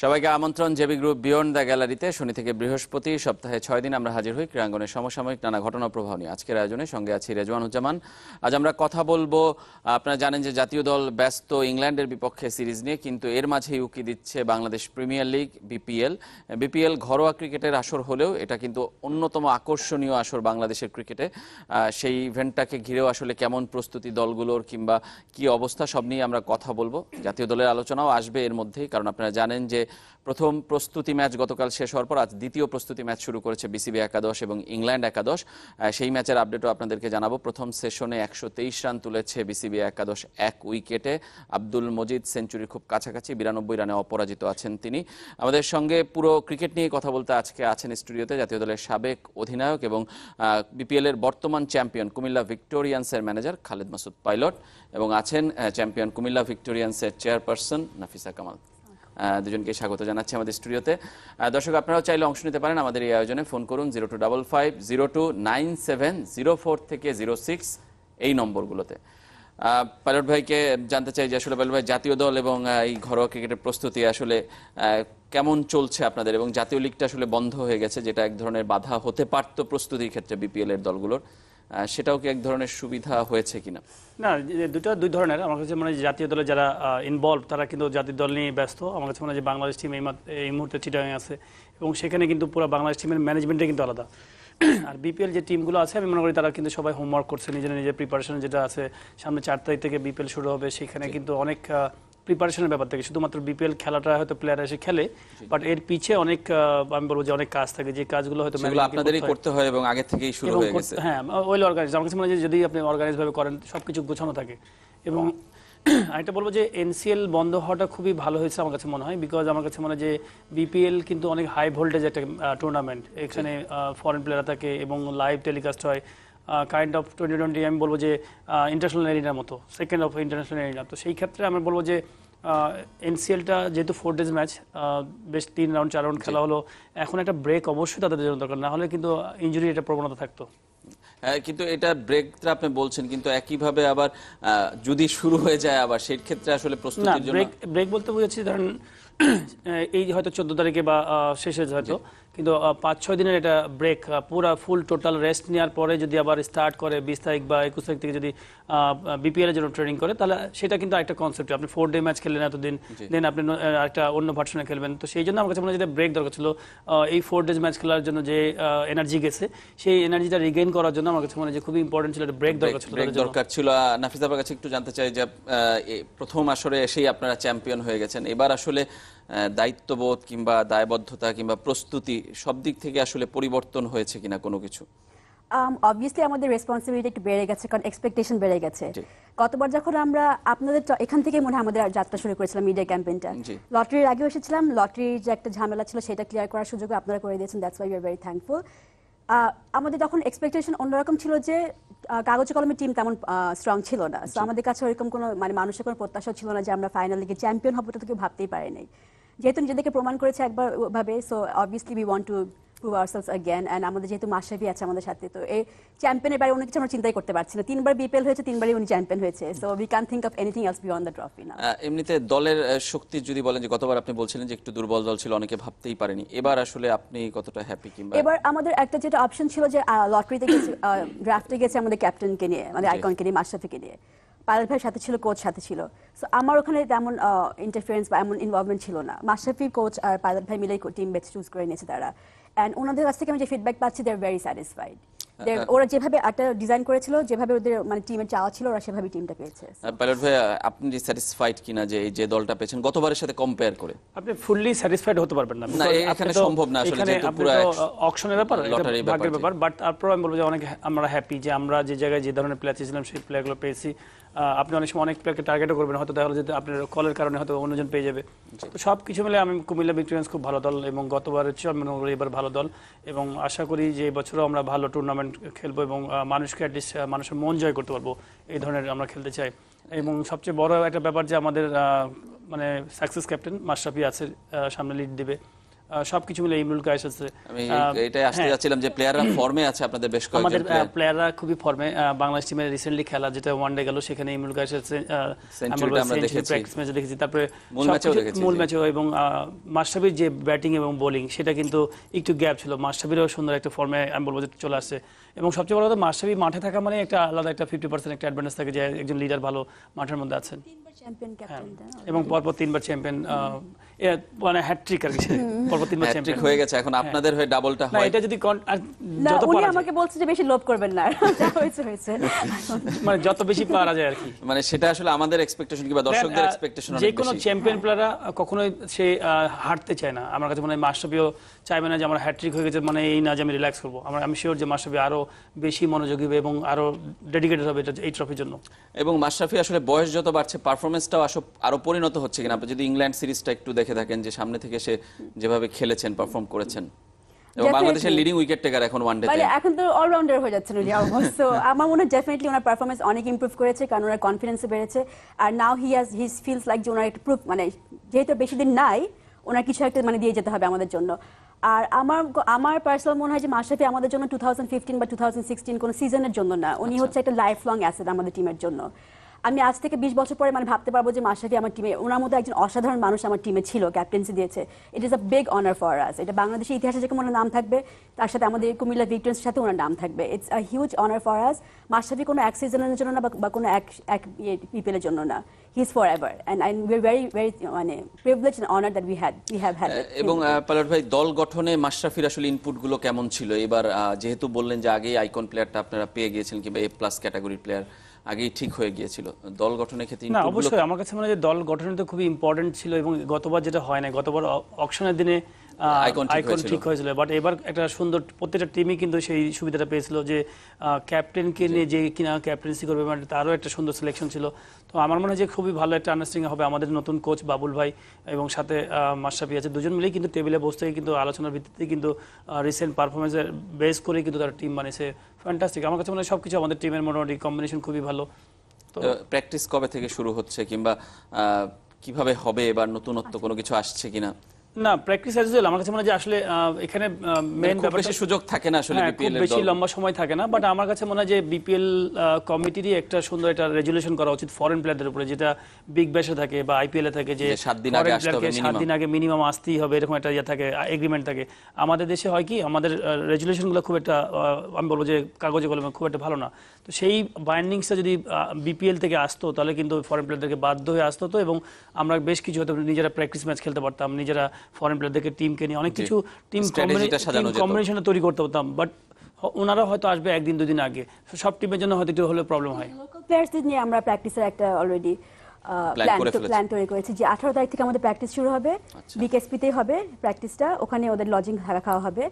সবাইকে আমন্ত্রণ JB group beyond the গ্যালারিতে। শনি থেকে বৃহস্পতি সপ্তাহে 6 দিন আমরা হাজির হই ক্রীড়াঙ্গনের সমসাময়িক নানা ঘটনা প্রবাহ নিয়ে। আজকের আয়োজনে সঙ্গে আছি রেজওয়ানুজ্জামান। আজ আমরা কথা বলবো, আপনারা জানেন যে জাতীয় দল ব্যস্ত ইংল্যান্ডের বিপক্ষে সিরিজ নিয়ে, কিন্তু এর মাঝেই উকি দিচ্ছে বাংলাদেশ প্রিমিয়ার লিগ বিপিএল ঘরোয়া ক্রিকেটের আসর হলেও এটা কিন্তু অন্যতম আকর্ষণীয় আসর বাংলাদেশের ক্রিকেটে। সেই ইভেন্টটাকে ঘিরেও আসলে কেমন প্রস্তুতি দলগুলোর কিংবা কি অবস্থা সব নিয়ে আমরা কথা বলবো। জাতীয় দলের আলোচনাও আসবে এর মধ্যেই, কারণ আপনারা জানেন যে প্রথম প্রস্তুতি ম্যাচ গতকাল শেষ হওয়ার পর আজ দ্বিতীয় প্রস্তুতি ম্যাচ শুরু করেছে বিসিবি একাদশ এবং ইংল্যান্ড একাদশ। সেই ম্যাচের আপডেটও আপনাদেরকে জানাবো। প্রথম সেশনে 123 রান তুলেছে বিসিবি একাদশ 1 উইকেটে। আব্দুল মজিদ সেঞ্চুরির খুব কাছাকাছি, 92 রানে অপরাজিত আছেন তিনি। আমাদের সঙ্গে পুরো ক্রিকেট নিয়ে কথা বলতে আজকে আছেন স্টুডিওতে জাতীয় দলের সাবেক অধিনায়ক এবং বিপিএল এর বর্তমান চ্যাম্পিয়ন কুমিল্লা ভিক্টোরিয়ান্সের ম্যানেজার খালেদ মাসুদ পাইলট, এবং আছেন চ্যাম্পিয়ন কুমিল্লা ভিক্টোরিয়ান্সের চেয়ারপারসন নাফিসা কামাল। দুজনকে স্বাগত জানাচ্ছি আমাদের স্টুডিওতে। দর্শক, আপনারাও চাইলে অংশ নিতে পারেন আমাদের এই আয়োজনে। ফোন করুন 0255029704 থেকে 06 এই নম্বরগুলোতে। পাইলট ভাইকে জানতে চাই যে আসলে পাইলট ভাই, জাতীয় দল এবং এই ঘরোয়া ক্রিকেটের প্রস্তুতি আসলে কেমন চলছে আপনাদের, এবং জাতীয় লিগটা আসলে বন্ধ হয়ে গেছে যেটা এক ধরনের বাধা হতে পারত প্রস্তুতির ক্ষেত্রে বিপিএল এর দলগুলোর, সেটাও কি এক ধরনের সুবিধা হয়েছে কিনা? না, দুই ধরনের। আমার কাছে মনে হয় জাতীয় দলে যারা ইনভলভ তারা কিন্তু জাতীয় দল নিয়ে ব্যস্ত। আমার কাছে মনে হয় যে বাংলাদেশ টিম এই মুহূর্তে চিটাগাং আছে এবং সেখানে কিন্তু পুরো বাংলাদেশ টিমের ম্যানেজমেন্টে কিন্তু আলাদা। আর বিপিএল যে টিমগুলো আছে আমি মনে করি তারা কিন্তু সবাই হোমওয়ার্ক করছে, নিজের প্রিপারেশন যেটা আছে। সামনে 4 তারিখ থেকে বিপিএল শুরু হবে, সেখানে কিন্তু অনেক প্রিপারেশনের ব্যাপার থাকে। শুধুমাত্র বিপিএল খেলাটা হয়তো প্লেয়ার এসে খেলে, বাট এর পিছে অনেক আমি বলবো যে অনেক কাজ থাকে, যে কাজগুলো হয়তো আপনাদেরই করতে হয় এবং আগে থেকেই শুরু হয়ে গেছে। হ্যাঁ, ওয়েল অর্গানাইজ। আমার কাছে মনে হয় যদি আপনি অর্গানাইজ ভাবে করেন সবকিছু গোছানো থাকে। এবং আরেকটা বলবো যে এনসিএল বন্ধ হওয়াটা খুবই ভালো হয়েছে আমার কাছে মনে হয়, বিকজ আমার কাছে মনে হয় যে বিপিএল কিন্তু অনেক হাই ভোল্টেজ একটা টুর্নামেন্ট। এখানে ফরেন প্লেয়ার থাকে এবং লাইভ টেলিকাস্ট হয়, কাইন্ড অফ 2020 আমি বলবো যে ইন্টারন্যাশনাল এরিনার মতো, সেকেন্ড অফ ইন্টারন্যাশনাল এরিনা। তো সেই ক্ষেত্রে আমি বলবো যে এনসিএলটা যেহেতু 4 ডেজ ম্যাচ, বেশ 3 রাউন্ড 4 রাউন্ড খেলা হলো, এখন একটা ব্রেক অবশ্যই তাদের জন্য দরকার, না হলে কিন্তু ইনজুরি একটা প্রবণতা থাকতো। কিন্তু এটা ব্রেকটা আপনি বলছেন, কিন্তু একইভাবে আবার যদি শুরু হয়ে যায় আবার সেই ক্ষেত্রে আসলে প্রস্তুতির জন্য ব্রেক বলতে বুঝাচ্ছি ধরেন এই হয়তো 14 তারিখে বা শেষে হয়তো, কিন্তু 5-6 দিনের এটা ব্রেক, পুরো ফুল টোটাল রেস্ট নেওয়ার পরে যদি আবার স্টার্ট করে 20 তারিখ বা 21 তারিখ থেকে যদি বিপিএল এর জন্য ট্রেনিং করে, তাহলে সেটা কিন্তু একটা কনসেপ্ট। আপনি 4 ডে ম্যাচ খেললেন এতদিন, দেন আপনি একটা অন্য ভার্সনে খেলবেন। তো সেই জন্য আমার কাছে মনে হয় যে ব্রেক দরকার ছিল। এই 4 ডেজ ম্যাচ খেলার জন্য যে এনার্জি গেছে, সেই এনার্জিটা রিগেইন করার জন্য আমার কাছে মনে হয় যে খুবই ইম্পর্টেন্ট ছিল, ব্রেক দরকার ছিল। নাফিসা আপনার কাছে একটু জানতে চাই যে প্রথম আসরে এসেই আপনারা চ্যাম্পিয়ন হয়ে গেছেন, এবার আসলে দায়িত্ববোধ কিংবা দায়বদ্ধতা কিংবা প্রস্তুতি সব দিক থেকে আসলে পরিবর্তন হয়েছে কিনা কোনো কিছু? অবভিয়াসলি আমাদের রেসপন্সিবিলিটি একটু বেড়ে গেছে, কারণ এক্সপেকটেশন বেড়ে গেছে। গতবার যখন আমরা আপনাদের এখান থেকে মনে হয় আমাদের যাত্রা শুরু করেছিলাম মিডিয়া ক্যাম্পেইনটা, লটারির আগেও এসেছিলাম, লটারির যে একটা ঝামেলা ছিল সেটা ক্লিয়ার করার সুযোগ আপনারা করে দিয়েছেন, that's why we are very thankful. আমাদের তখন এক্সপেকটেশন অন্যরকম ছিল যে কাগজে কলমের টিম তেমন স্ট্রং ছিল না, সো আমাদের কাছে ওইরকম কোনো মানুষের কোনো প্রত্যাশা ছিল না যে আমরা ফাইনাল লিগে চ্যাম্পিয়ন হবো, এটা তো কেউ ভাবতেই পারেনি। যেহেতু নিজেদেরকে প্রমাণ করেছে একবার ভাবে, so obviously we want to prove ourselves again, and আমাদের যেহেতু মাশরাফি আছে আমাদের সাথে, তো এই চ্যাম্পিয়নের বাইরে অন্য কিছু আমরা চিন্তাই করতে পারছি না। 3 বার বিপিএল হয়েছে, 3 বারই উনি চ্যাম্পিয়ন হয়েছে, so we can think of anything else beyond the trophy now. এমনিতে দলের শক্তি যদি বলেন, যে গতবার আপনি বলছিলেন যে একটু দুর্বল দল ছিল, অনেকে ভাবতেই পারেনি, এবার আসলে আপনি কতটা হ্যাপি? কিংবা এবার আমাদের একটা যেটা অপশন ছিল যে লটারিতে গেছে, ড্রাফটে গেছে আমাদের ক্যাপ্টেনকে নিয়ে, আমাদের আইকনকে নিয়ে, মাশরাফিকে নিয়ে, পায়েল ভাইয়ের সাথে ছিল, কোচ সাথে ছিল। সো আমার ওখানে তেমন ইন্টারফারেন্স বা এমন ইনভলভমেন্ট ছিল না। মাশরাফি, কোচ আর পাইলট ভাই মিলে টিম বেচ চুজ করে নিয়েছে তারা, অ্যান্ড ওনাদের কাছ থেকে আমি যে ফিডব্যাক পাচ্ছি, দে আর ভেরি স্যাটিসফাইড। ওরা যেভাবে একটা ডিজাইন করেছিল, যেভাবে ওদের টিমের চাওয়া ছিল, ওরা সেভাবে টিমটা পেয়েছে। পাইলট ভাই, আপনি স্যাটিসফাইড কিনা যে এই যে দলটা পেয়েছেন গতবারের সাথে কম্পেয়ার করে? আপনি ফুললি স্যাটিসফাইড হতে পারবেন না, এখানে সম্ভব না আসলে, যেহেতু পুরো অকশনের ব্যাপার, ভাগ্যের ব্যাপার। বাট তারপর আমি বলবো যে অনেক আমরা হ্যাপি যে আমরা যে জায়গায় যে ধরনের প্লেয়ার চেয়েছিলাম সেই প্লেয়ারগুলো পেয়েছি। আপনি অনেক সময় অনেক প্লেয়ারকে টার্গেটও করবেন, হয়তো দেখা গেল যে আপনার কলের কারণে হয়তো অন্যজন পেয়ে যাবে। তো সব কিছু মিলে আমি কুমিল্লা ভিক্টোরিয়ান্স খুব ভালো দল, এবং গতবারের চেয়ে আমি মনে করি এবার ভালো দল, এবং আশা করি যে এবছরও আমরা ভালো টুর্নামেন্ট খেলবো এবং মানুষকে অ্যাটলিস্ট মানুষের মন জয় করতে পারবো, এই ধরনের আমরা খেলতে চাই। এবং সবচেয়ে বড় একটা ব্যাপার যে আমাদের মানে সাকসেস ক্যাপ্টেন মাশরাফি আছে, সামনে লিড দিবে। সবকিছু মিলে ইমরুল কায়েস আছে। আমি এটাই আসতে যাচ্ছিলাম যে প্লেয়াররা ফর্মে আছে আপনাদের বেশ আমাদের কয়েকজন প্লেয়াররা খুবই ফর্মে। বাংলাদেশ টিমের রিসেন্টলি খেলা যেটা ওয়ানডে গেল সেখানে ইমরুল কায়েস সেঞ্চুরিটা আমরা দেখেছি, প্র্যাকটিস ম্যাচে দেখেছি, তারপরে মূল ম্যাচেও দেখেছি। মূল ম্যাচেও, এবং মাশরাফির যে ব্যাটিং এবং বোলিং সেটা কিন্তু একটু গ্যাপ ছিল। মাশরাফিরও সুন্দর একটা ফর্মে আমি বলবো যে চলে আসছে, এবং সবচেয়ে বড় কথা মাশরাফি মাঠে থাকা মানে একটা আলাদা একটা 50% একটা অ্যাডভান্টেজ থাকে যে একজন লিডার ভালো মাঠের মধ্যে আছেন, এবং পরপর 3বার চ্যাম্পিয়ন, মানে হ্যাটট্রিক আর কি, পরপর 3বার চ্যাম্পিয়ন হয়ে গেছে। এখন আপনাদের হয়ে ডাবলটা না, হয়, এটা যদি না, যত উনি পারা আমাকে বলছে যে বেশি লোভ করবেন না, যা হয়েছে হয়েছে, মানে যত বেশি পারা যায় আর কি। মানে সেটা আসলে আমাদের এক্সপেকটেশন কিংবা দর্শকদের এক্সপেকটেশন যে অনেক কোনো বেশি। চ্যাম্পিয়ন প্লেয়াররা কখনোই সে হারতে চায় না। আমার কাছে মনে হয় মাশরাফিও চাইবে না যে আমার হ্যাট্রিক হয়ে গেছে মানে এই না যে আমি রিল্যাক্স করবো। আমি শিওর যে মাশরাফি আরো বেশি মনোযোগী হবে এবং আরো ডেডিকেটেড হবে এই ট্রফির জন্য। এবং মাশরাফি আসলে বয়স যত বাড়ছে পারফরমেন্সটাও আরো পরিণত হচ্ছে কিনা। আপনি যদি ইংল্যান্ড সিরিজটা একটু দেখে থাকেন যে সামনে থেকে সে যেভাবে খেলেছেন, পারফর্ম করেছেন, এবং বাংলাদেশের লিডিং উইকেট টেকার এখন ওয়ানডেতে, মানে এখন তো অলরাউন্ডার হয়ে যাচ্ছেন উনি অলমোস্ট। সো আমার মনে হয় ডেফিনেটলি ওনার পারফরমেন্স অনেক ইমপ্রুভ করেছে, কারণ ওনার কনফিডেন্সও বেড়েছে। আর নাও হি ফিলস লাইক যে ওনার একটা প্রুফ, মানে যেহেতু বেশি দিন নাই, ওনার কিছু একটা মানে দিয়ে যেতে হবে আমাদের জন্য। আর আমার পার্সোনাল মনে হয় যে মাশরাফি আমাদের জন্য 2015 বা 2016 কোনো সিজনের জন্য না, উনি হচ্ছে একটা লাইফ লং অ্যাসেট আমাদের টিমের জন্য। আমি আজ থেকে 20 বছর পরে মানে ভাবতে পারবো যে মাশরাফি আমার টিমে, ওনার মতো একজন অসাধারণ মানুষ আমার টিমে ছিল, ক্যাপ্টেন্সি দিয়েছে। It is a big honour for আস। এটা বাংলাদেশের ইতিহাসে যেরকম ওনার নাম থাকবে, তার সাথে আমাদের কুমিল্লা ভিক্টোরিয়ান্সের সাথে ওনার নাম থাকবে। It's a huge honour for আস। মাশরাফি কোনো এক সিজনের জন্য না বা কোনো এক পিপলের জন্য না, he is forever, and we are very very মানে privileged and honour that we have had. এবং পাইলট ভাই, দল গঠনে মাশরাফির আসলে ইনপুটগুলো কেমন ছিল এবার? যেহেতু বললেন যে আগেই আইকন প্লেয়ারটা আপনারা পেয়ে গিয়েছিলেন, কিংবা A+ ক্যাটাগরির প্লেয়ার আগেই ঠিক হয়ে গিয়েছিল, দল গঠনের ক্ষেত্রে না অবশ্যই আমার কাছে মনে হয় যে দল গঠন তো খুবই ইম্পর্টেন্ট ছিল, এবং গতবার যেটা হয় না, গতবার অকশনের দিনে আইকন ঠিক হয়েছিল, বাট এবার একটা সুন্দর প্রত্যেকটা টিমই কিন্তু সেই সুবিধাটা পেয়েছিল যে ক্যাপ্টেনকে নিয়ে যে কিনা ক্যাপ্টেন্সি করবে, মানে তারও একটা সুন্দর সিলেকশন ছিল। তো আমার মনে হয় যে খুবই ভালো একটা আন্ডারস্ট্যান্ডিং হবে আমাদের নতুন কোচ বাবুল ভাই এবং সাথে মাশরাফি আছে, দুজন মিলেই কিন্তু টেবিলে বসতে কিন্তু আলোচনার ভিত্তিতে কিন্তু রিসেন্ট পারফরমেন্সের বেস করে কিন্তু তারা টিম বানিয়েছে। ফ্যান্টাস্টিক, আমার কাছে মনে হয় সবকিছু আমাদের টিমের মোটামুটি কম্বিনেশন খুবই ভালো। তো প্র্যাকটিস কবে থেকে শুরু হচ্ছে, কিংবা কিভাবে হবে, এবার নতুনত্ব কোনো কিছু আসছে কিনা? না, প্র্যাকটিস অ্যাজ ওয়েল আমার কাছে মনে হয় যে আসলে এখানে মেইন ব্যাপারটা বেশি সুযোগ থাকে না আসলে বিপিএল এর, বেশি লম্বা সময় থাকে না, বাট আমার কাছে মনে হয় যে বিপিএল কমিটিরই একটা সুন্দর একটা রেজুলেশন করা উচিত ফরেন প্লেয়ারদের উপরে, যেটা বিগ ব্যাশে থাকে বা আইপিএল এ থাকে যে 7 দিন আগে আসতে হবে, 7 দিন আগে মিনিমাম আসতেই হবে, এরকম একটা ইয়ে থাকে, এগ্রিমেন্ট থাকে। আমাদের দেশে হয় কি, আমাদের রেজুলেশনগুলো খুব একটা আমি বলবো যে কাগজে কলমে খুব একটা ভালো না। তো সেই বাইন্ডিংসটা যদি বিপিএল থেকে আসতো তাহলে কিন্তু ফরেন প্লেয়ারদেরকে বাধ্য হয়ে আসতো তো, এবং আমরা বেশ কিছু হয়তো নিজেরা প্র্যাকটিস ম্যাচ খেলতে পারতাম, নিজেরা ফরেন প্লেয়ারদেরকে টিমকে নিয়ে অনেক কিছু টিম কম্বিনেশনে তৈরি করতে পারতাম, বাট ওনারা হয়তো আসবে 1-2 দিন আগে, সব টিমের জন্য হয়তো একটু হলে প্রবলেম হয়। লোকাল প্লেয়ারদের নিয়ে আমরা প্র্যাকটিসের একটা অলরেডি প্ল্যান তৈরি করেছি যে 18 তারিখ থেকে আমাদের প্র্যাকটিস শুরু হবে, বিকেএসপিতেই হবে প্র্যাকটিসটা, ওখানে ওদের লজিং থাকা খাওয়া হবে।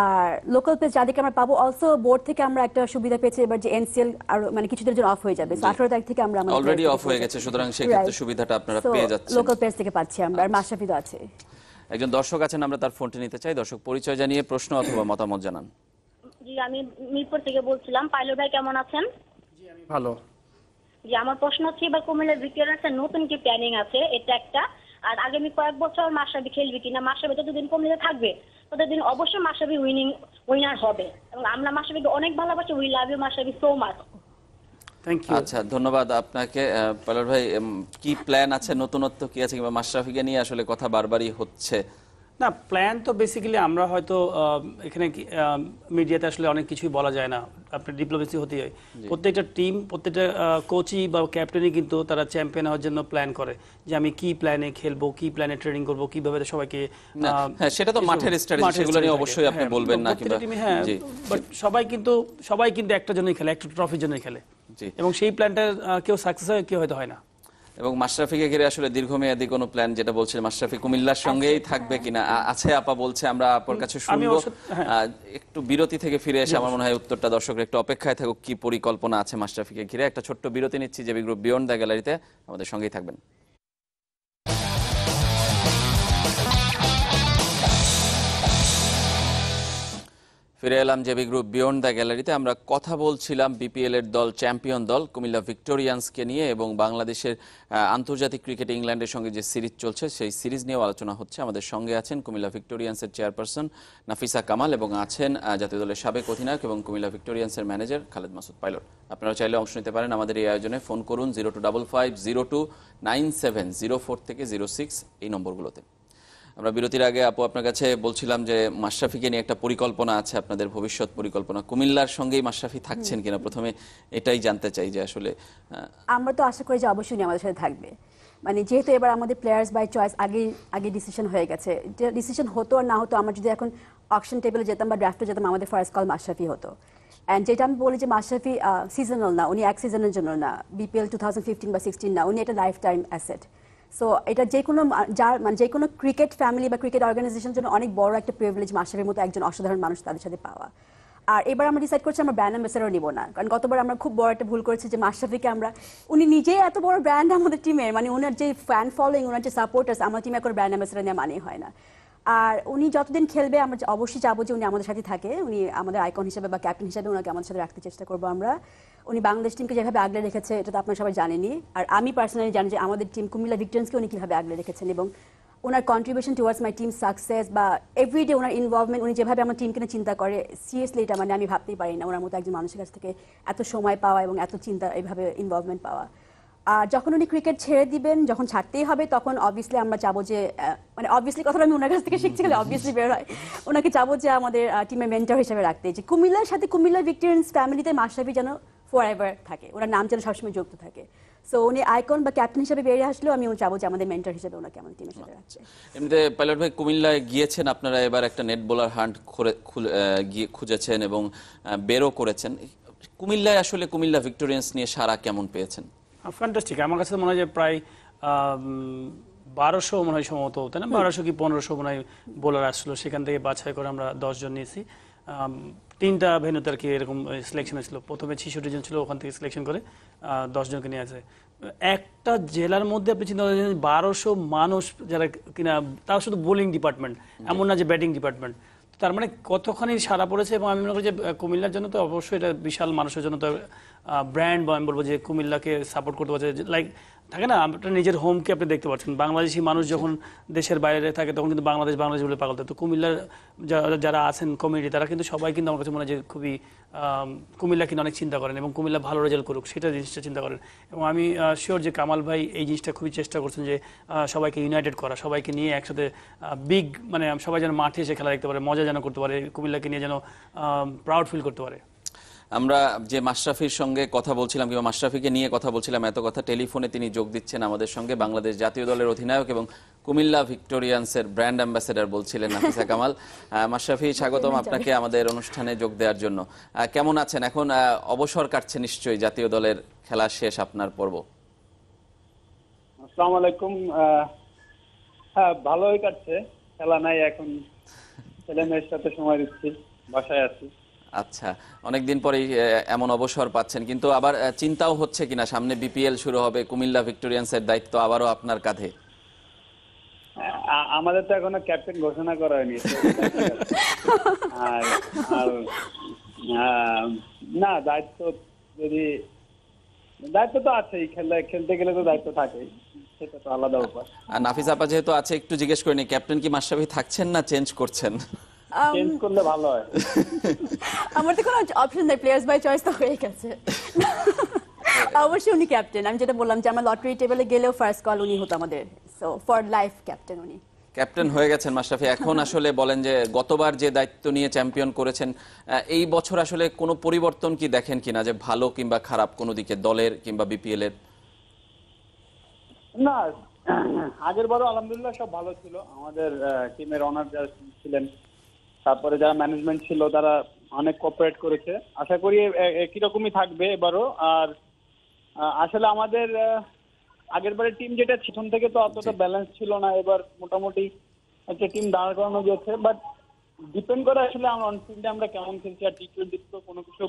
আর লোকাল প্লেয়ার যাদেরকে আমরা পাবো, অলসো বোর্ড থেকে আমরা একটা সুবিধা পেয়েছি এবার যে এনসিএল আর মানে কিছুদিনের জন্য অফ হয়ে যাবে, 18 তারিখ থেকে আমরা অলরেডি অফ হয়ে গেছে, সুতরাং সেই ক্ষেত্রে সুবিধাটা আপনারা পেয়ে যাচ্ছেন, লোকাল প্লেয়ার থেকে পাচ্ছি আমরা। আর মাশরাফি তো আছে। একজন দর্শক আছেন, আমরা তার ফোনটি নিতে চাই। দর্শক, পরিচয় জানিয়ে প্রশ্ন অথবা মতামত জানান। জি, আমি মিরপুর থেকে বলছিলাম। পাইলট ভাই কেমন আছেন? জি, আমি ভালো। জি, আমার প্রশ্ন হচ্ছে এবার কুমিল্লা ভিক্টোরিয়ান্সের নতুন কি প্ল্যানিং আছে, এটা একটা। আর আগামী কয়েক বছর মাশরাফি খেলবে কিনা, মাশরাফি যতদিন কুমিল্লা থাকবে ততদিন অবশ্যই মাশরাফি উইনার হবে, এবং আমরা মাশরাফিকে অনেক ভালোবাসি। We love you Mashrafe so much. Thank you. আচ্ছা, ধন্যবাদ আপনাকে। পাইলট ভাই, কি প্ল্যান আছে, নতুনত্ব কি আছে, কিংবা মাশরাফিকে নিয়ে আসলে কথা বারবারই হচ্ছে? না, প্ল্যান তো বেসিক্যালি আমরা হয়তো এখানে মিডিয়াতে আসলে অনেক কিছুই বলা যায় না, আপনার ডিপ্লোমেসি হতে হয়। প্রত্যেকটা টিম, প্রত্যেকটা কোচই বা ক্যাপ্টেনই কিন্তু তারা চ্যাম্পিয়ন হওয়ার জন্য প্ল্যান করে যে আমি কি প্ল্যানে খেলবো, কি প্ল্যানে ট্রেনিং করবো, কিভাবে সবাইকে। হ্যাঁ, সেটা তো মাঠের স্ট্র্যাটেজি, সেগুলো নিয়ে অবশ্যই আপনি বলবেন না, কিংবা হ্যাঁ, বাট সবাই কিন্তু একটা জন্যই খেলে, একটা ট্রফির জন্যই খেলে, এবং সেই প্ল্যানটা কেউ সাকসেস হয়, কেউ হয়তো হয় না। এবং মাশরাফিকে ঘিরে আসলে দীর্ঘমেয়াদী কোনো প্ল্যান, যেটা বলছিলেন মাশরাফি কুমিল্লার সঙ্গেই থাকবে কিনা, আছে আপা বলছে, আমরা আপার কাছে শুনবো। একটু বিরতি থেকে ফিরে এসে আমার মনে হয় উত্তরটা দর্শকরা একটু অপেক্ষায় থাকুক, কি পরিকল্পনা আছে মাশরাফিকে ঘিরে। একটা ছোট্ট বিরতি নিচ্ছি, জেবি গ্রুপ বিয়ন্ড দ্য গ্যালারিতে, আমাদের সঙ্গেই থাকবেন। ফিরে এলাম জেবি গ্রুপ বিয়ন্ড দ্য গ্যালারিতে। আমরা কথা বলছিলাম বিপিএল এর দল, চ্যাম্পিয়ন দল কুমিল্লা ভিক্টোরিয়ান্সকে নিয়ে, এবং বাংলাদেশের আন্তর্জাতিক ক্রিকেটে ইংল্যান্ডের সঙ্গে যে সিরিজ চলছে সেই সিরিজ নিয়েও আলোচনা হচ্ছে। আমাদের সঙ্গে আছেন কুমিল্লা ভিক্টোরিয়ান্সের চেয়ারপারসন নাফিসা কামাল, এবং আছেন জাতীয় দলের সাবেক অধিনায়ক এবং কুমিল্লা ভিক্টোরিয়ান্সের ম্যানেজার খালেদ মাসুদ পাইলট। আপনারা চাইলে অংশ নিতে পারেন আমাদের এই আয়োজনে। ফোন করুন 0255029704 থেকে 06 এই নম্বরগুলোতে। আমরা বিরতির আগে আপু আপনার কাছে বলছিলাম যে মাশরাফিকে নিয়ে একটা পরিকল্পনা আছে, আপনাদের ভবিষ্যৎ পরিকল্পনা। কুমিল্লার সঙ্গেই মাশরাফি থাকছেন কিনা, প্রথমে এটাই জানতে চাই যে আসলে। আমরা তো আশা করি যে অবশ্যই উনি আমাদের সাথে থাকবে। মানে যেহেতু এবার আমাদের প্লেয়ার্স বাই চয়েস আগে ডিসিশন হয়ে গেছে, ডিসিশন হতো আর না হতো, আমরা যদি এখন অকশন টেবিলে যেতাম বা ড্রাফটে যেতাম, আমাদের ফার্স্ট কল মাশরাফি হতো। অ্যান্ড যেটা আমি বলি যে মাশরাফি সিজনাল না, উনি এক সিজনের জন্য না, বিপিএল 2015 বা 16 না, উনি এটা লাইফ টাইম অ্যাসেট। সো এটা যে কোনো যে কোনো ক্রিকেট ফ্যামিলি বা ক্রিকেট অর্গানাইজেশনের জন্য অনেক বড় একটা প্রিভিলেজ মাশরাফির মতো একজন অসাধারণ মানুষ তাদের সাথে পাওয়া। আর এবার আমরা ডিসাইড করছি আমরা ব্র্যান্ড অ্যাম্বাসেডর নিব না, কারণ গতবার আমরা খুব বড় একটা ভুল করেছি যে মাশরাফিকে আমরা, উনি নিজেই এত বড় ব্র্যান্ড আমাদের টিমের, মানে ওনার যে ফ্যান ফলোয়িং, ওনার যে সাপোর্টার্স, আমার টিমে এখন ব্র্যান্ড অ্যাম্বাসেডর নেওয়া মানেই হয় না। আর উনি যতদিন খেলবে আমরা অবশ্যই চাবো যে উনি আমাদের সাথে থাকে, উনি আমাদের আইকন হিসেবে বা ক্যাপ্টেন হিসেবে ওনাকে আমাদের সাথে রাখতে চেষ্টা করবো আমরা। উনি বাংলাদেশ টিমকে যেভাবে আগলে রেখেছে এটা তো আপনারা সবাই জানেনই, আর আমি পার্সোনালি জানি যে আমাদের টিম কুমিল্লা ভিক্টোরিয়ান্সকে উনি কীভাবে আগলে রেখেছেন, এবং ওনার contribution towards my team success বা এভরিডে ওনার ইনভলভমেন্ট, উনি যেভাবে আমার টিমকে নিয়ে চিন্তা করে, সিরিয়াসলি এটা মানে আমি ভাবতেই পারি না ওনার মতো একজন মানুষের কাছ থেকে এত সময় পাওয়া এবং এত চিন্তা এইভাবে ইনভলভমেন্ট পাওয়া। আর যখন উনি ক্রিকেট ছেড়ে দিবেন, যখন ছাড়তেই হবে, তখন অবভিয়াসলি আমরা চাবো যে, মানে অবভিয়াসলি কথাটা আমি ওনার কাছ থেকে শিখছি, অবভিয়াসলি বের হয়, ওনাকে চাবো যে আমাদের টিমের মেন্টর হিসেবে রাখতে, যে কুমিল্লার সাথে কুমিল্লা ভিক্টোরিয়ান্স ফ্যামিলিতে মাশরাফি যেন ফর এভার থাকে, ওনার নাম যেন সবসময় যুক্ত থাকে। সো উনি আইকন বা ক্যাপ্টেন হিসেবে বেরিয়ে আসলেও আমি চাবো যে আমাদের মেন্টর হিসেবে ওনাকে আমাদের টিমের সাথে রাখছে। এমনিতে পাইলট ভাই, কুমিল্লায় গিয়েছেন আপনারা, এবার একটা নেট বোলার হান্ট খুঁজেছেন এবং বেরও করেছেন। কুমিল্লায় আসলে কুমিল্লা ভিক্টোরিয়ান্স নিয়ে সারা কেমন পেয়েছেন? ফ্যান্টাস্টিক। আমার কাছে মনে হয় যে প্রায় 1200 মনে হয় সম্ভবত, তাই না, 1200 কি 1500 মনে হয় বোলার আসলো, সেখান থেকে বাছাই করে আমরা 10 জন নিয়েছি। 3টা ভেন্যুতে আর কি এরকম সিলেকশন হয়েছিল। প্রথমে 66 জন ছিল, ওখান থেকে সিলেকশন করে 10 জনকে নিয়ে আসে। একটা জেলার মধ্যে আপনি চিন্তা করেন 1200 মানুষ যারা কিনা, তাও শুধু বোলিং ডিপার্টমেন্ট, এমন না যে ব্যাটিং ডিপার্টমেন্ট। তার মানে কতখানি সারা পড়েছে। এবং আমি মনে করি যে কুমিল্লার জন্য তো অবশ্যই এটা বিশাল, মানুষের জন্য তো ব্র্যান্ড, বা আমি বলবো যে কুমিল্লাকে সাপোর্ট করতে পারছে। লাইক থাকে না, আপনার নিজের হোমকে আপনি দেখতে পাচ্ছেন। বাংলাদেশি মানুষ যখন দেশের বাইরে থাকে তখন কিন্তু বাংলাদেশ বলে পাগল থাকে। তো কুমিল্লার যারা আছেন কমিউনিটি, তারা কিন্তু সবাই কিন্তু আমার কাছে মনে হয় যে খুবই কুমিল্লা কিন্তু অনেক চিন্তা করেন, এবং কুমিল্লা ভালো রেজাল্ট করুক সেটা জিনিসটা চিন্তা করেন। এবং আমি শিওর যে কামাল ভাই এই জিনিসটা খুবই চেষ্টা করছেন যে সবাইকে ইউনাইটেড করা, সবাইকে নিয়ে একসাথে বিগ, মানে সবাই যেন মাঠে এসে খেলা দেখতে পারে, মজা যেন করতে পারে, কুমিল্লাকে নিয়ে যেন প্রাউড ফিল করতে পারে। আমরা যে মাশরাফির সঙ্গে কথা বলছিলাম, কিংবা মাশরাফিকে নিয়ে কথা বলছিলাম, এত কথা টেলিফোনে তিনি যোগ দিচ্ছেন আমাদের সঙ্গে। বাংলাদেশ জাতীয় দলের অধিনায়ক এবং কুমিল্লা ভিক্টোরিয়ান্সের ব্র্যান্ড অ্যাম্বাসেডর বলছিলেন নাফিসা কামাল। মাশরাফি, স্বাগতম আপনাকে আমাদের অনুষ্ঠানে যোগ দেওয়ার জন্য। কেমন আছেন এখন? অবসর কাটছে নিশ্চয়ই, জাতীয় দলের খেলা শেষ আপনার পর্ব। আসসালামু আলাইকুম। হ্যাঁ, ভালোই কাটছে, খেলা নাই এখন, ছেলে মেয়ের সাথে সময় দিচ্ছি, বাসায় আছি। আচ্ছা, অনেকদিন পরেই এমন অবসর পাচ্ছেন, কিন্তু আবার চিন্তাও হচ্ছে কিনা সামনে বিপিএল শুরু হবে, কুমিল্লা ভিক্টোরিয়ান্সের দায়িত্ব আবারও আপনার কাঁধে? আমাদের তো এখনো ক্যাপ্টেন ঘোষণা করা হয়নি। আর না, দায়িত্ব তো আছেই, খেলতে গেলে তো দায়িত্ব থাকেই, সেটা তো আলাদা ব্যাপার। আর নাফিসা আপা যেহেতু আছে, একটু জিজ্ঞেস করিনি, ক্যাপ্টেন কি মাশরাফি থাকছেন না চেঞ্জ করছেন? চেঞ্জ করলে ভালো হয়। আমার তো কোনো অপশন নেই, প্লেয়ার্স বাই চয়েস তো হয়ে গেছে। অবশ্যই উনি ক্যাপ্টেন। আমি যেটা বললাম যে আমরা লটারি টেবিলে গেলেও ফার্স্ট কল উনি হতো আমাদের, সো ফর লাইফ ক্যাপ্টেন উনি। ক্যাপ্টেন হয়ে গেছেন মাশরাফি। এখন আসলে বলেন যে গতবার যে দায়িত্ব নিয়ে চ্যাম্পিয়ন করেছেন, এই বছর আসলে কোনো পরিবর্তন কি দেখেন কিনা, যে ভালো কিংবা খারাপ কোনো দিকে দলের কিংবা বিপিএল এর? না, আগের বারও আলহামদুলিল্লাহ সব ভালো ছিল। আমাদের টিমের অনার যারা ছিলেন, তারপরে যারা ম্যানেজমেন্ট ছিল, তারা অনেক কোঅপারেট করেছে। আশা করি একই রকমই থাকবে এবারও। আর আসলে আমাদের আগের বারের টিম যেটা ছিল থেকে তো অতটা ব্যালেন্স ছিল না, এবার মোটামুটি একটা টিম দাঁড় করানো গেছে। বাট ডিপেন্ড করে আসলে অন ফিল্ডে আমরা কেমন খেলছি। আর টি-20 তো কোনো কিছু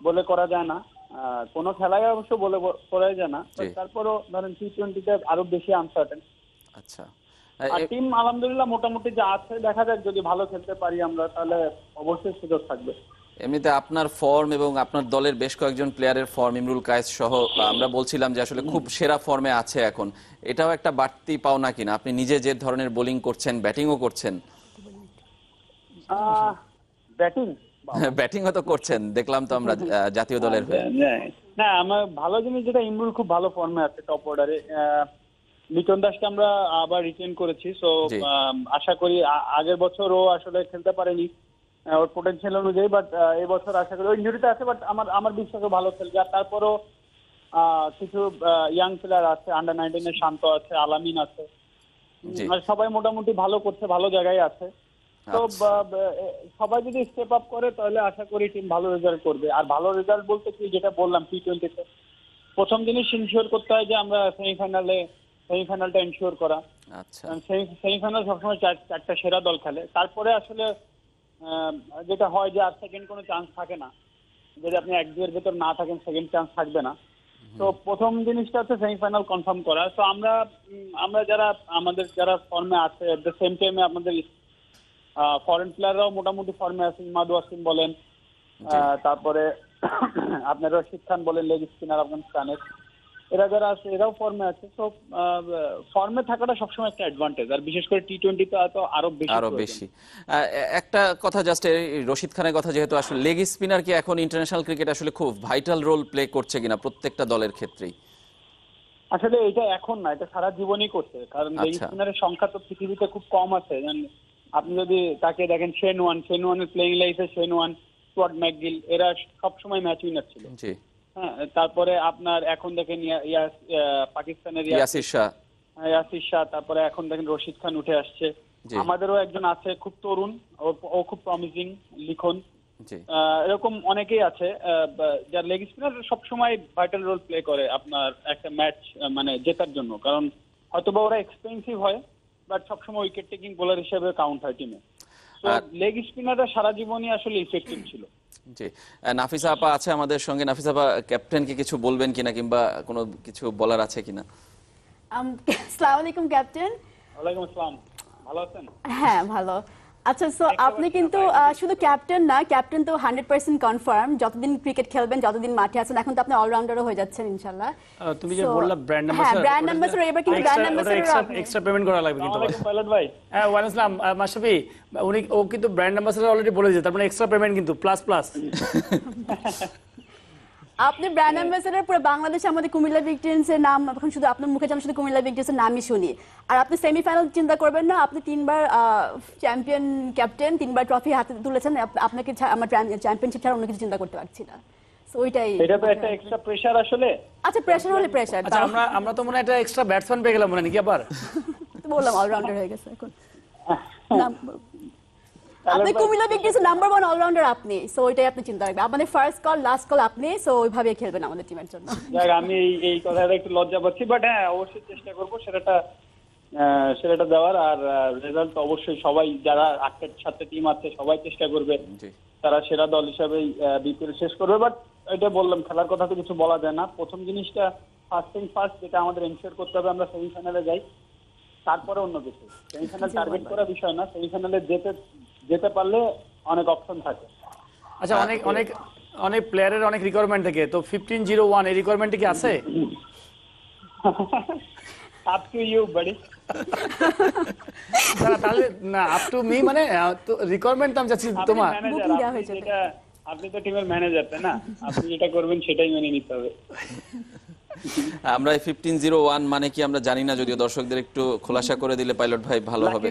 বলে করা যায় না, কোনো খেলায় অবশ্য বলে করা যায় না। তারপরও ধরেন টি-20তে আরো বেশি আনসার্টেন। আচ্ছা, আর টিম আলহামদুলিল্লাহ মোটামুটি যা আছে, দেখা যাক যদি ভালো খেলতে পারি আমরা তাহলে অবশ্যই সুযোগ থাকবে। এমনিতে আপনার ফর্ম এবং আপনার দলের বেশ কয়েকজন প্লেয়ারের ফর্ম, ইমরুল কায়েস সহ, আমরা বলছিলাম যে আসলে খুব সেরা ফর্মে আছে এখন, এটাও একটা বাড়তি পাওনা কিনা? আপনি নিজে যে ধরনের বোলিং করছেন, ব্যাটিংও করছেন। ব্যাটিং ব্যাটিংও তো করছেন, দেখলাম তো আমরা জাতীয় দলের হয়ে। না, আমার ভালো জিনিস যেটা, ইমরুল খুব ভালো ফর্মে আছে টপ অর্ডারে। লিটন দাসকে আমরা আবার রিটেন করেছি, সো আশা করি আগের বছর ও আসলে খেলতে পারেনি ওর পোটেনশিয়াল অনুযায়ী, বাট এই বছর আশা করি, ওই ইনজুরিতে আছে, বাট আমার বিশ্বাসও ভালো খেলবে। আর তারপরও কিছু ইয়াং প্লেয়ার আছে, আন্ডার 19 এর শান্ত আছে, আলামিন আছে, আর সবাই মোটামুটি ভালো করছে, ভালো জায়গায় আছে। তো সবাই যদি স্টেপ আপ করে তাহলে আশা করি টিম ভালো রেজাল্ট করবে। আর ভালো রেজাল্ট বলতে কি, যেটা বললাম T20-তে প্রথম জিনিস ইনশিওর করতে হয় যে আমরা সেমিফাইনালটা ইনশিওর করা। আচ্ছা, সেমিফাইনাল সবসময় চারটা সেরা দল খেলে, তারপরে আসলে যেটা হয় যে আর সেকেন্ড কোনো চান্স থাকে না, যদি আপনি 1-2 এর ভেতর না থাকেন সেকেন্ড চান্স থাকবে না। তো প্রথম জিনিসটা হচ্ছে সেমিফাইনাল কনফার্ম করা। তো আমরা যারা ফর্মে আছে, এট দ্য সেম টাইমে আমাদের ফরেন প্লেয়াররাও মোটামুটি ফর্মে আছে। ইমাদ ওয়াসিম বলেন, তারপরে আপনার রশিদ খান বলেন, লেগ স্পিনার আফগানিস্তানের, এরা যারা আছে এরাও ফর্মে আছে। তো ফর্মে থাকাটা সবসময় একটা অ্যাডভান্টেজ, আর বিশেষ করে T20-তে তো আরো বেশি। একটা কথা জাস্ট, রশিদ খানের কথা যেহেতু, আসলে লেগ স্পিনার কি এখন ইন্টারন্যাশনাল ক্রিকেট আসলে খুব ভাইটাল রোল প্লে করছে কিনা প্রত্যেকটা দলের ক্ষেত্রেই? আসলে এটা এখন না, এটা সারা জীবনই করছে, কারণ লেগ স্পিনারের সংখ্যা তো পৃথিবীতে খুব কম আছে। আপনি যদি তাকে দেখেন, শেন ওয়ানের প্লেইং লাইফে স্টুয়ার্ট ম্যাকগিল, এরা সবসময় ম্যাচ উইনার ছিল। হ্যাঁ, তারপরে আপনার এখন দেখেন পাকিস্তানের ইয়াসির শাহ, তারপরে এখন দেখেন রশিদ খান উঠে আসছে। আমাদেরও একজন আছে খুব তরুণ, ও খুব প্রমিসিং, লিখন। এরকম অনেকেই আছে যার লেগ স্পিনার সবসময় ভাইটাল রোল প্লে করে আপনার একটা ম্যাচ মানে জেতার জন্য, কারণ হয়তোবা ওরা এক্সপেন্সিভ হয়, বাট সবসময় উইকেট টেকিং বোলার হিসেবে কাউন্ট হয় টিমে। তো লেগ স্পিনাররা সারা জীবনই আসলে ইফেক্টিভ ছিল। জি, নাফিসা আপা আছে আমাদের সঙ্গে। নাফিসা আপা, ক্যাপ্টেনকে কিছু বলবেন কিনা, কিংবা কোনো কিছু বলার আছে কিনা? আসসালামু আলাইকুম ক্যাপ্টেন। ওয়ালাইকুম আসসালাম, ভালো আছেন? হ্যাঁ ভালো। আচ্ছা, সো আপনি কিন্তু শুধু ক্যাপ্টেন না, ক্যাপ্টেন তো 100% কনফার্ম, যতদিন ক্রিকেট খেলবেন, যতদিন মাঠে আছেন, এখন তো আপনি অলরাউন্ডারও হয়ে যাচ্ছেন ইনশাআল্লাহ। তুমি যে বললা ব্র্যান্ড হ্যাঁ, ব্র্যান্ড অ্যাম্বাসেডর, এবার কিন্তু ব্র্যান্ড অ্যাম্বাসেডর এক্সট্রা পেমেন্ট করা লাগবে কিন্তু। ওয়ালাইকুম পাইলট ভাই। হ্যাঁ, ওয়ালাইকুম আসসালাম মাশরাফি। ও কিন্তু ব্র্যান্ড অ্যাম্বাসেডর অলরেডি বলে দিয়েছে, তার মানে এক্সট্রা পেমেন্ট কিন্তু প্লাস। আপনি ব্র্যান্ড অ্যাম্বাসেডর পুরো বাংলাদেশে আমাদের কুমিল্লা ভিক্টোরিয়ান্সের নাম এখন শুধু আপনার মুখে আমি শুধু কুমিল্লা ভিক্টোরিয়ান্সের নামই শুনি। আর আপনি সেমিফাইনাল চিন্তা করবেন না, আপনি 3বার চ্যাম্পিয়ন ক্যাপ্টেন, 3বার ট্রফি হাতে তুলেছেন, আপনাকে আমার চ্যাম্পিয়নশিপ ছাড়া অন্য কিছু চিন্তা করতে পারছি না। সো ওইটাই, এটা তো একটা এক্সট্রা প্রেসার আসলে। আচ্ছা, প্রেসার হলে প্রেসার। আচ্ছা, আমরা তো মনে হয় একটা এক্সট্রা ব্যাটসম্যান পেয়ে গেলাম মনে নাকি আবার? তো বললাম অলরাউন্ডার হয়ে গেছে এখন। আপনি কুমিল্লা ভিক্টোরিয়ান্সের নাম্বার 1 অলরাউন্ডার আপনি, সো ওইটাই আপনি চিন্তা রাখবেন। আপনাদের ফার্স্ট কল লাস্ট কল আপনি, সো ওইভাবে খেলবেন আমাদের টিমের জন্য। যাক, আমি এই কথাটা একটু লজ্জা পাচ্ছি, বাট হ্যাঁ অবশ্যই চেষ্টা করবো সেটা দেওয়ার। আর রেজাল্ট তো অবশ্যই সবাই যারা 8-7টা টিম আছে সবাই চেষ্টা করবে তারা সেরা দল হিসাবেই বিপিএল শেষ করবে। বাট এটা বললাম, খেলার কথা তো কিছু বলা যায় না। প্রথম জিনিসটা ফার্স্ট যেটা আমাদের এনশিওর করতে হবে, আমরা সেমিফাইনালে যাই, তারপরে অন্য কিছু। সেমিফাইনাল টার্গেট করা বিষয় না, সেমিফাইনালে যেতে পারলে অনেক অপশন থাকে। আচ্ছা, অনেক প্লেয়ারের অনেক রিকোয়ারমেন্ট থাকে, তো 1501 এই রিকোয়ারমেন্ট কি আছে? আপ টু ইউ বাড়ি। তাহলে না, আপ টু মি মানে তো রিকোয়ারমেন্ট তো আমি চাচ্ছি তোমার। আপনি তো টিমের ম্যানেজার, তাই না? আপনি যেটা করবেন সেটাই মেনে নিতে হবে। আমরা 1501 মানে কি আমরা জানি না, যদিও দর্শকদের একটু খোলাসা করে দিলে পাইলট ভাই ভালো হবে।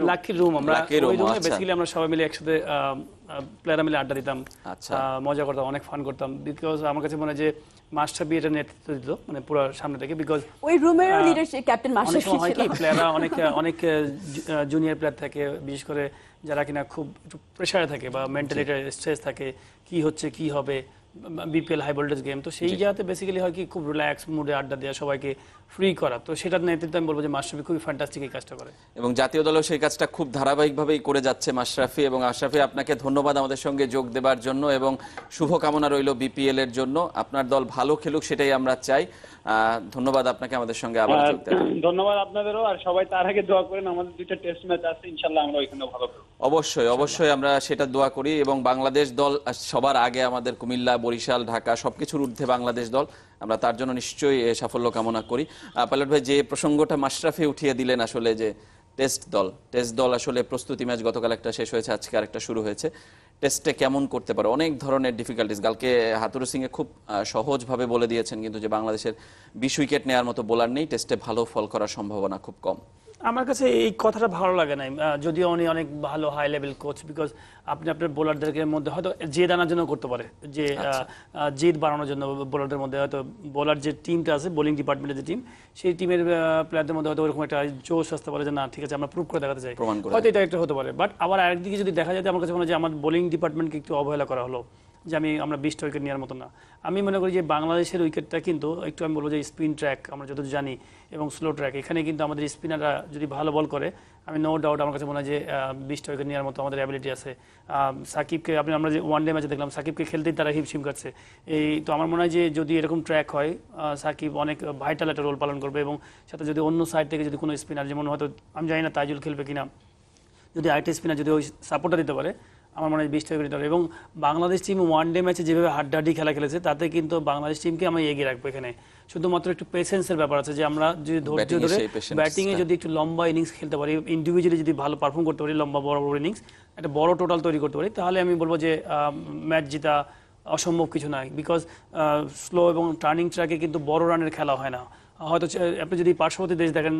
লাকি রুম, আমরা ওই রুমে বেসিক্যালি আমরা সবাই মিলে একসাথে প্লেয়াররা মিলে আড্ডা দিতাম, মজা করতাম, অনেক ফান করতাম। বিকজ আমার কাছে মনে হয় যে মাস্টারবি এটা নেতৃত্ব দিত, মানে পুরো সামনে থেকে। বিকজ ওই রুমের লিডারশিপ ক্যাপ্টেন মাস্টারবি ছিল। হয় কি, প্লেয়াররা অনেক জুনিয়র প্লেয়ার থাকে, বিশেষ করে যারা কিনা খুব প্রেসারে থাকে বা মেন্টালি স্ট্রেস থাকে, কি হচ্ছে কি হবে, বিপিএল হাই ভোল্টেজ গেম, তো সেই জায়গাতে বেসিক্যালি হয় কি খুব রিল্যাক্স মুডে আড্ডা দেওয়া, সবাইকে ফ্রি করা, তো সেটার নেতৃত্বে আমি বলবো যে মাশরাফি খুবই ফ্যান্টাস্টিক এই কাজটা করে। এবং জাতীয় দলও সেই কাজটা খুব ধারাবাহিকভাবেই করে যাচ্ছে মাশরাফি। এবং আশরাফি, আপনাকে ধন্যবাদ আমাদের সঙ্গে যোগ দেবার জন্য এবং শুভকামনা রইল বিপিএল এর জন্য। আপনার দল ভালো খেলুক সেটাই আমরা চাই। ধন্যবাদ আপনাকে আমাদের সঙ্গে আবার যোগ দেওয়ার জন্য। ধন্যবাদ আপনাদেরও। আর সবাই তার আগে দোয়া করেন, আমাদের 2টা টেস্ট ম্যাচ আছে, ইনশাআল্লাহ আমরা ওইখানে ভালো করব। অবশ্যই অবশ্যই আমরা সেটা দোয়া করি। এবং বাংলাদেশ দল সবার আগে, আমাদের কুমিল্লা, বরিশাল, ঢাকা সবকিছুর ঊর্ধ্বে বাংলাদেশ দল, আমরা তার জন্য নিশ্চয়ই সাফল্য কামনা করি। পাইলট ভাই, যে প্রসঙ্গটা মাশরাফি উঠিয়ে দিলেন, আসলে যে টেস্ট দল আসলে প্রস্তুতি ম্যাচ গতকাল একটা শেষ হয়েছে, আজকে আরেকটা শুরু হয়েছে। টেস্টে কেমন করতে পারে, অনেক ধরনের ডিফিকাল্টিস। কালকে হাতুরু সিংয়ে খুব সহজভাবে বলে দিয়েছেন কিন্তু যে বাংলাদেশের 20 উইকেট নেওয়ার মতো বোলার নেই, টেস্টে ভালো ফল করার সম্ভাবনা খুব কম। আমার কাছে এই কথাটা ভালো লাগে না, যদিও উনি অনেক ভালো হাই লেভেল কোচ, বিকজ আপনি আপনার বোলারদেরকে মধ্যে হয়তো জেদ আনার জন্য করতে পারে, যে জেদ বাড়ানোর জন্য বোলারদের মধ্যে হয়তো বোলার যে টিমটা আছে, বোলিং ডিপার্টমেন্টের যে টিম, সেই টিমের প্লেয়ারদের মধ্যে হয়তো ওরকম একটা জোশ আসতে পারে যে না ঠিক আছে আমরা প্রুভ করে দেখাতে চাই, হয়তো এটা একটা হতে পারে। বাট আবার আরেকদিকে যদি দেখা যায়, আমার কাছে মনে হয় যে আমার বোলিং ডিপার্টমেন্টকে একটু অবহেলা করা হলো, যে আমরা 20টা উইকেট নেওয়ার মতো না। আমি মনে করি যে বাংলাদেশের উইকেটটা কিন্তু একটু, আমি বলবো যে স্পিন ট্র্যাক আমরা যতদূর জানি এবং স্লো ট্র্যাক, এখানে কিন্তু আমাদের স্পিনাররা যদি ভালো বল করে, আমি নো ডাউট আমার কাছে মনে হয় যে 20টা উইকেট নেওয়ার মতো আমাদের অ্যাবিলিটি আছে। সাকিবকে আমরা যে ওয়ান ডে ম্যাচে দেখলাম, সাকিবকে খেলতেই তারা হিমশিম কাটছে। তো আমার মনে হয় যে যদি এরকম ট্র্যাক হয়, সাকিব অনেক ভাইটাল একটা রোল পালন করবে, এবং সাথে যদি অন্য সাইড থেকে যদি কোনো স্পিনার, যেমন হয়তো আমি জানি না তাইজুল খেলবে কিনা, যদি আরেকটা স্পিনার যদি ওই সাপোর্টটা দিতে পারে, আমার মনে হয় 20টা উইকেট নিতে হবে। এবং বাংলাদেশ টিম ওয়ান ডে ম্যাচে যেভাবে হাড্ডাহাড্ডি খেলা খেলেছে, তাতে কিন্তু বাংলাদেশ টিমকে আমি এগিয়ে রাখবো। এখানে শুধুমাত্র একটু পেশেন্সের ব্যাপার আছে, যে আমরা যদি ধৈর্য ধরে ব্যাটিংয়ে যদি একটু লম্বা ইনিংস খেলতে পারি, ইন্ডিভিজুয়ালি যদি ভালো পারফর্ম করতে পারি, লম্বা বড় বড় ইনিংস, একটা বড় টোটাল তৈরি করতে পারি, তাহলে আমি বলবো যে ম্যাচ জিতা অসম্ভব কিছু নয়। বিকজ স্লো এবং টার্নিং ট্র্যাকে কিন্তু বড় রানের খেলা হয় না। হয়তো আপনি যদি পার্শ্ববর্তী দেশ দেখেন,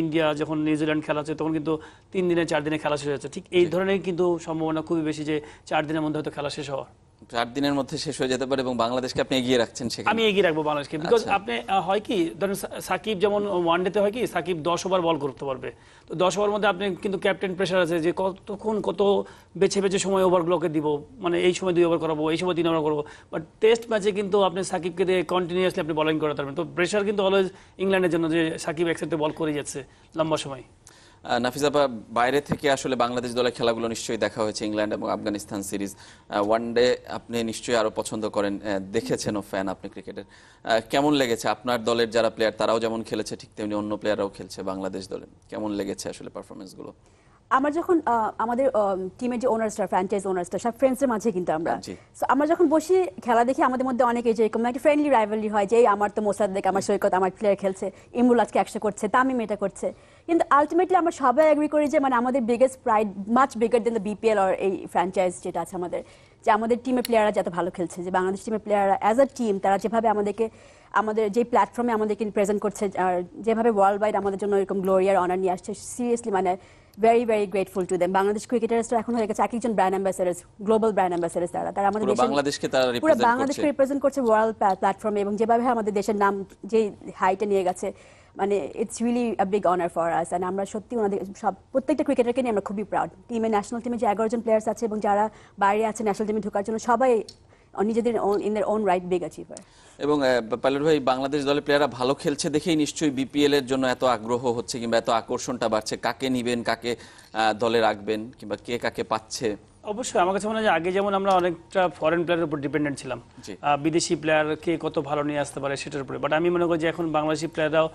ইন্ডিয়া যখন নিউজিল্যান্ড খেলা হচ্ছে, তখন কিন্তু 3 দিনে 4 দিনে খেলা শেষ হচ্ছে। ঠিক এই ধরনের কিন্তু সম্ভাবনা খুবই বেশি যে 4 দিনের মধ্যে হয়তো খেলা শেষ হওয়ার। 4 দিনের মধ্যে শেষ হয়ে যেতে পারে এবং বাংলাদেশকে আপনি এগিয়ে রাখছেন সেখানে। আমি এগিয়ে রাখবো বাংলাদেশকে, বিকজ আপনি হয় কি, ধরেন সাকিব যেমন ওয়ানডেতে হয় কি, সাকিব 10 ওভার বল করতে পারবে, তো 10 ওভার মধ্যে আপনি কিন্তু ক্যাপ্টেন প্রেশার আছে যে কত বেছে বেছে সময় ওভারগুলোকে দিব, মানে এই সময় 2 ওভার করাবো, এই সময় 3 ওভার করবো। বাট টেস্ট ম্যাচে কিন্তু আপনি সাকিবকে দিয়ে কন্টিনিউয়াসলি আপনি বলিং করাতে পারবেন, তো প্রেশার কিন্তু অলওয়েজ ইংল্যান্ডের জন্য, যে সাকিব একসাথে বল করে যাচ্ছে লম্বা সময়। নাফিস আপা, বাইরে থেকে আসলে বাংলাদেশ দলের খেলাগুলো নিশ্চয়ই দেখা হয়েছে, ইংল্যান্ড এবং আফগানিস্তান সিরিজ। ওয়ান ডে আপনি নিশ্চয়ই আরো পছন্দ করেন, দেখেছেনও, ফ্যান আপনি ক্রিকেটের। কেমন লেগেছে আপনার দলের যারা প্লেয়ার, তারাও যেমন খেলেছে ঠিক তেমনি অন্য প্লেয়াররাও খেলছে বাংলাদেশ দলে, কেমন লেগেছে আসলে পারফরমেন্সগুলো? আমরা যখন আমাদের টিমের যে ওনার্সরা, ফ্র্যাঞ্চাইজ ওনার্সরা, সব ফ্রেন্ডসের মাঝে কিন্তু আমরা যখন বসি খেলা দেখি, আমাদের মধ্যে অনেকে যে এরকম একটা ফ্রেন্ডলি রাইভালরি হয়, যে আমার তো মোসাদ্দেক, আমার সৈকত, আমার প্লেয়ার খেলছে, ইমরুল আজকে 100 করছে, তামিম এটা করছে। কিন্তু আলটিমেটলি আমরা সবাই এগ্রি করি যে মানে আমাদের biggest pride, much bigger than the BPL আর এই ফ্র্যাঞ্চাইজ যেটা আছে আমাদের, যে আমাদের টিমের প্লেয়াররা যত ভালো খেলছে, যে বাংলাদেশ টিমের প্লেয়াররা অ্যাজ আ টিম তারা যেভাবে আমাদের যে প্ল্যাটফর্মে আমাদেরকে প্রেজেন্ট করছে, আর যেভাবে ওয়ার্ল্ড ওয়াইড আমাদের জন্য এরকম গ্লোরি আর অনার নিয়ে আসছে, সিরিয়াসলি মানে very very grateful to them. Bangladesh ক্রিকেটার্সরা এখন হয়ে গেছে একজন brand ambassadors, global brand ambassadors. তারা আমাদের পুরো বাংলাদেশকে রিপ্রেজেন্ট করছে ওয়ার্ল্ড প্ল্যাটফর্মে, এবং যেভাবে আমাদের দেশের নাম যে হাইটে নিয়ে গেছে, মানে it's really a big honour for us. And আমরা সত্যি ওনাদের প্রত্যেকটা ক্রিকেটারকে নিয়ে আমরা খুবই প্রাউড। টিমে, ন্যাশনাল টিমে যে 11 জন প্লেয়ার্স আছে এবং যারা বাইরে আছে ন্যাশনাল টিমে ঢোকার জন্য, সবাই নিজেদের in their own right big achiever. এবং পাইলট ভাই, বাংলাদেশ দলের প্লেয়াররা ভালো খেলছে দেখেই নিশ্চয়ই বিপিএল এর জন্য এত আগ্রহ হচ্ছে, কিংবা এত আকর্ষণটা বাড়ছে, কাকে নিবেন, কাকে দলে রাখবেন, কিংবা কে কাকে পাচ্ছে? অবশ্যই আমার কাছে মনে হয় যে আগে যেমন আমরা অনেকটা ফরেন প্লেয়ারের উপর ডিপেন্ডেন্ট ছিলাম, বিদেশি প্লেয়ার কে কত ভালো নিয়ে আসতে পারে সেটার উপরে। বাট আমি মনে করি যে এখন বাংলাদেশি প্লেয়াররাও,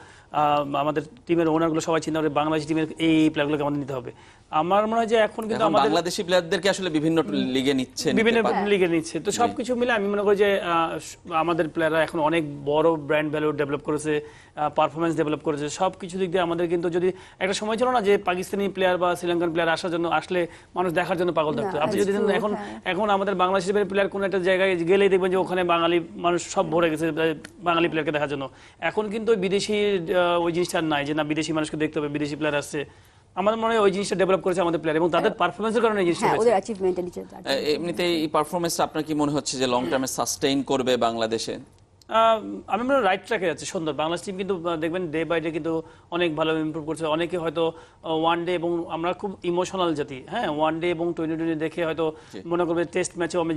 আমাদের টিমের ওনারগুলো সবাই চিন্তা করে বাংলাদেশি টিমের এই প্লেয়ারগুলোকে আমাদের নিতে হবে। আমার মনে হয় যে এখন কিন্তু আমাদের বাংলাদেশি প্লেয়ারদেরকে আসলে বিভিন্ন লিগে নিচ্ছে, তো সবকিছু মিলে আমি মনে করি যে আমাদের প্লেয়াররা এখন অনেক বড় ব্র্যান্ড ভ্যালু ডেভেলপ করেছে, পারফরমেন্স ডেভেলপ করেছে, সবকিছু দিক দিয়ে আমাদের কিন্তু, যদি একটা সময় ছিল না যে পাকিস্তানি প্লেয়ার বা শ্রীলঙ্কান প্লেয়ার আসলে মানুষ দেখার জন্য পাগল থাকতো, আপনি যদি এখন আমাদের বাংলাদেশি প্লেয়ার কোন একটা জায়গায় গেলেই দেখবেন যে ওখানে বাঙালি মানুষ সব ভরে গেছে বাঙালি প্লেয়ারকে দেখার জন্য। এখন কিন্তু বিদেশি ওই জিনিসটা নাই যে না বিদেশি মানুষকে দেখতে হবে, বিদেশি প্লেয়ার আসছে। আমাদের মনে হয় ওই জিনিসটা ডেভেলপ করেছে আমাদের প্লেয়ার এবং তাদের পারফরমেন্সের কারণে এই জিনিসটা ওদের অ্যাচিভমেন্ট। এমনিতে এই পারফরমেন্স আপনার কি মনে হচ্ছে যে লং টার্মে সাস্টেইন করবে বাংলাদেশে? আমি মনে রাইট ট্র্যাকে যাচ্ছে, সুন্দর। বাংলাদেশ টিম কিন্তু দেখবেন ডে বাই ডে কিন্তু অনেক ভালো ইমপ্রুভ করছে। অনেকে হয়তো ওয়ান ডে এবং আমরা খুব ইমোশনাল জাতি, হ্যাঁ, ওয়ান ডে এবং টোয়েন্টি দেখে হয়তো মনে করবে টেস্ট ম্যাচেও আমি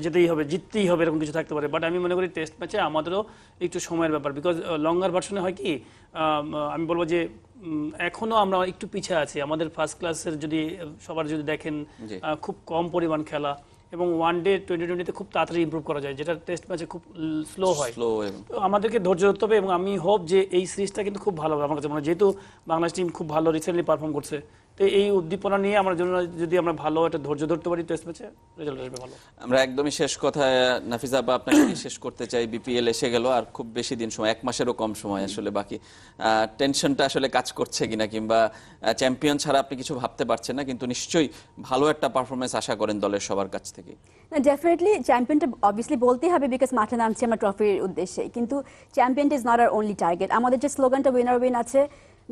জিততেই হবে এরকম কিছু থাকতে পারে। বাট আমি মনে করি টেস্ট ম্যাচে আমাদেরও একটু সময়ের ব্যাপার, বিকজ লঙ্গার ভার্সনে হয় কি, আমি বলবো যে এখনো আমরা একটু পিছিয়ে আছি। আমাদের ফার্স্ট ক্লাসের যদি সবার যদি দেখেন খুব কম পরিমাণ খেলা, এবং ওয়ান ডে টোয়েন্টি খুব তাড়াতাড়ি ইমপ্রুভ করা যায়, যেটা টেস্ট ম্যাচে খুব স্লো হয়। তো আমাদেরকে ধৈর্য ধরতে হবে, এবং আমি হোপ যে এই সিরিজটা কিন্তু খুব ভালো হবে আমার কাছে মনে হয়, যেহেতু বাংলাদেশ টিম খুব ভালো রিসেন্টলি পারফর্ম করছে। তো এই উদ্দীপনা নিয়ে আমার জন্য যদি আমরা ভালো একটা ধৈর্য ধরতে পারি টেস্ট ম্যাচে, রেজাল্ট আসবে ভালো। আমরা একদমই শেষ কথায় নাফিজা আপা আপনাকে শেষ করতে চাই। বিপিএল এসে গেল, আর খুব বেশি দিন সময়, 1 মাসেরও কম সময় আসলে বাকি। টেনশনটা আসলে কাজ করছে কিনা, কিংবা চ্যাম্পিয়ন ছাড়া আপনি কিছু ভাবতে পারছেন না, কিন্তু নিশ্চয়ই ভালো একটা পারফরমেন্স আশা করেন দলের সবার কাছ থেকে। ডেফিনেটলি চ্যাম্পিয়নটা অবভিয়াসলি বলতেই হবে, বিকজ মাঠে নামছি আমরা ট্রফির উদ্দেশ্যে, কিন্তু champion is not our only target. আমাদের যে স্লোগানটা উইনার উইন আছে,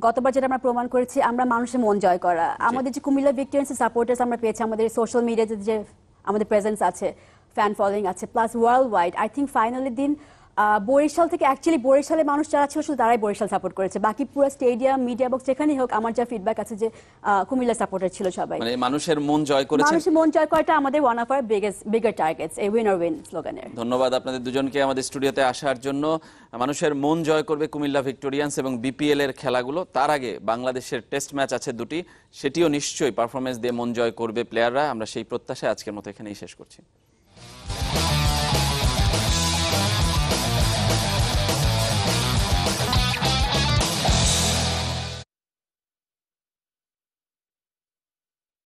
গতবার যেটা আমরা প্রমাণ করেছি, আমরা মানুষের মন জয় করা। আমাদের যে কুমিল্লা ভিক্টোরিয়ান্সের সাপোর্টার্স আমরা পেয়েছি, আমাদের সোশ্যাল মিডিয়াতে যে আমাদের প্রেজেন্স আছে, ফ্যান ফলোয়িং আছে, plus world wide, I think ফাইনালের দিন বরিশাল থেকে, অ্যাকচুয়ালি বরিশালে মানুষ যারা ছিল শুধু তারাই বরিশাল সাপোর্ট করেছে, বাকি পুরো স্টেডিয়াম, মিডিয়া বক্স যেখানেই হোক, আমার যা ফিডব্যাক আছে যে কুমিল্লা সাপোর্টার ছিল সবাই। মানে মানুষের মন জয় করেছে। মানুষের মন জয় করাটা আমাদের one of our bigger targets, এই উইনার উইন স্লোগানের। ধন্যবাদ আপনাদের দুজনকে আমাদের স্টুডিওতে আসার জন্য। মানুষের মন জয় করবে কুমিল্লা ভিক্টোরিয়ান্স এবং বিপিএল এর খেলাগুলো। তার আগে বাংলাদেশের টেস্ট ম্যাচ আছে 2টি, সেটিও নিশ্চয়ই পারফরমেন্স দিয়ে মন জয় করবে প্লেয়াররা। আমরা সেই প্রত্যাশায় আজকের মতো এখানেই শেষ করছি।